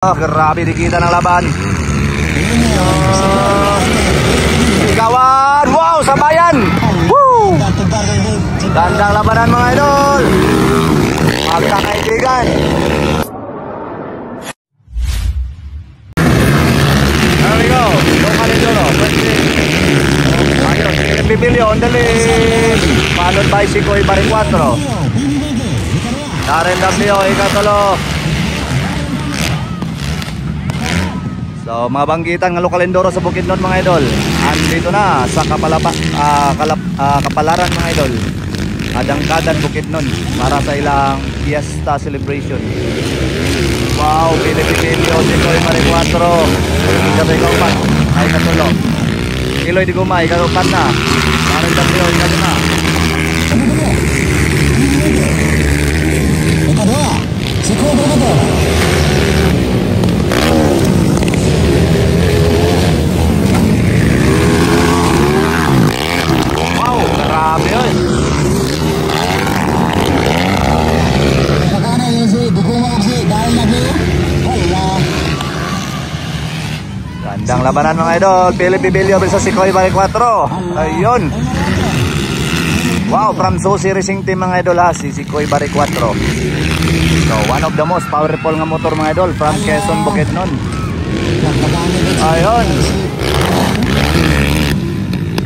Grabe dikita ng laban. Kawan, wow, sabayan. Woo! Gandang labanan mga idol. Magkakaibigan. There we go. Local Indoro. Ayos, Bibilio on the lead. Followed by Sikoy Baring 4. Darren W, ikatulo. So mga banggitan ng Local Indoro sa Bukidnon mga idol. Andito na sa Kapalaran mga idol. Adangkadan Bukidnon para sa ilang fiesta celebration. Wow, Pilipilio, Sikoy Baring 4. Ikatoy kaupat, ay katulo. Kiloy di gumay, kaupat na. Darren W, ikatulo na. Ikadua, Sikoy Baring 4. Grabe yun. Gandang labanan mga idol. Pilipilio versus Sikoy Baring 4. Ayun. Wow, from Susi Racing Team mga idol ha, si Sikoy Baring 4. So one of the most powerful nga motor mga idol from Quezon, Bukidnon. Ayun.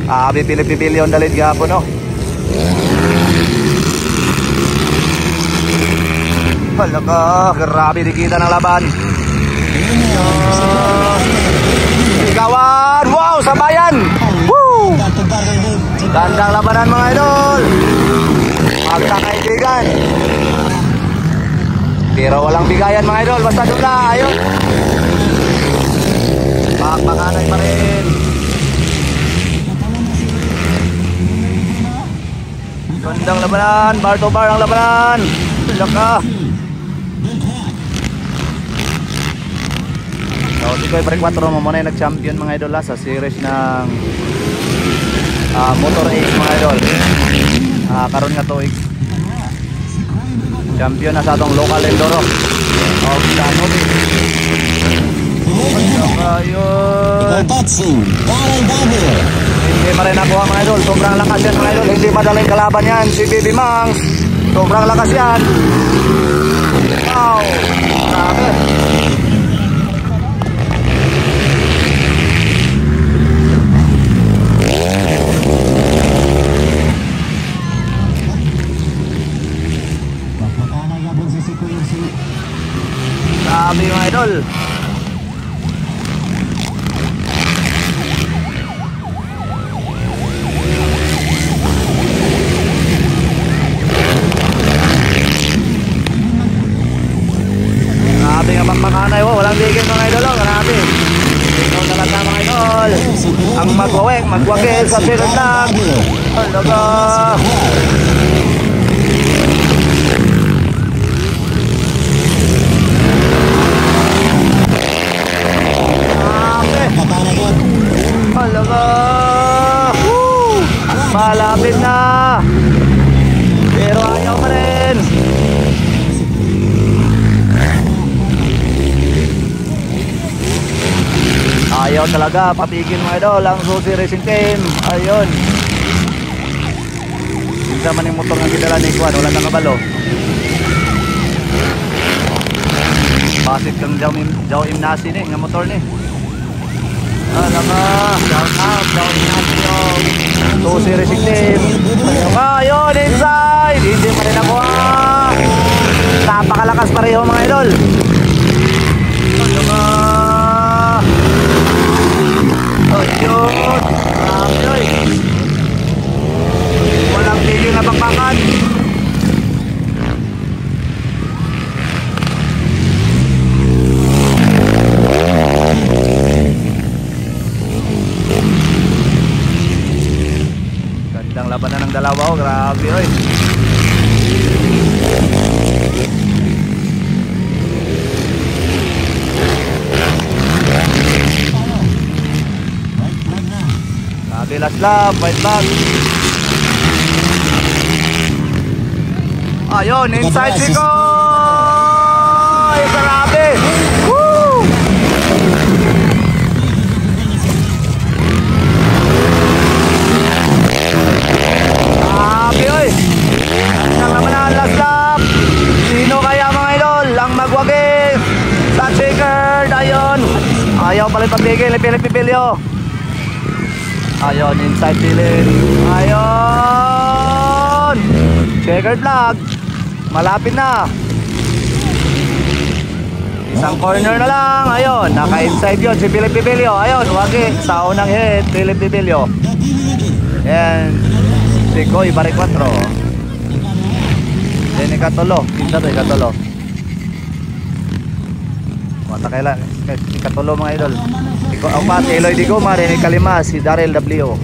Abi Pilipilio dalit gapon no. Hala ka, grabe dikita ng laban. Kawan, wow, sabayan. Woo! Gandang labanan mga idol. Magkakaibigan. Pero walang bigayan mga idol, basta doon na, ayun. Pakpakanay pa rin. Gandang labanan, bar to bar ang labanan. Hala ka. So, Sikoy Baring 4 mo muna yung nag-champion mga idol sa series ng Motor 8 mga idol. Karon nga to champion na sa atong Local Indoro of Sanobi. Ayun. Hindi pa rin nakuha mga idol. Sobrang lakas yan mga idol. Hindi madaling kalaban yan. Si Bibi Mangs. Sobrang lakas yan. Wow. Grabe. Grabe mga idol. Grabe nga pagpakanay, walang tigil mga idol. Grabe. Ikaw na lang mga idol. Ang magwagil sa sinundag. Halaga. Halaga. Malapit na. Pero ayaw pa rin. Ayaw talaga, papigil mga idol ang Susi Racing Team. Ayun. Hindi naman yung motor nga gidala ni Juan, wala nang kabalo. Basit kang Jawim Nasi ni, nga motor ni. Alam nga, shout out, Jawim Nasi yung Susi Racing Team. Ayun, inside. Hindi pa rin ako. Napakalakas pareho mga idol. Alam nga. Ayun, grabe. Walang tigil na bakbakan. Gandang labanan ng dalawa, oh, grabe oy. Last lap, white flag. Ayun, inside Sikoy! Grabe! Woo! Ayaw pala pagtigil ni Philip Pipilio. Ayun, inside Philip. Ayun. Checkered flag. Malapit na. Isang corner na lang. Ayun, naka-inside yun si Philip Pipilio. Ayun, wagi sa unang hit, Philip Pipilio. And si Koy Baricuatro. Then ikatulo. Pinsa to, ikatulo. Mata kailan ikatulo mga idol. Iko ang pat Eloy Digo, marin ikalima si Daryl W.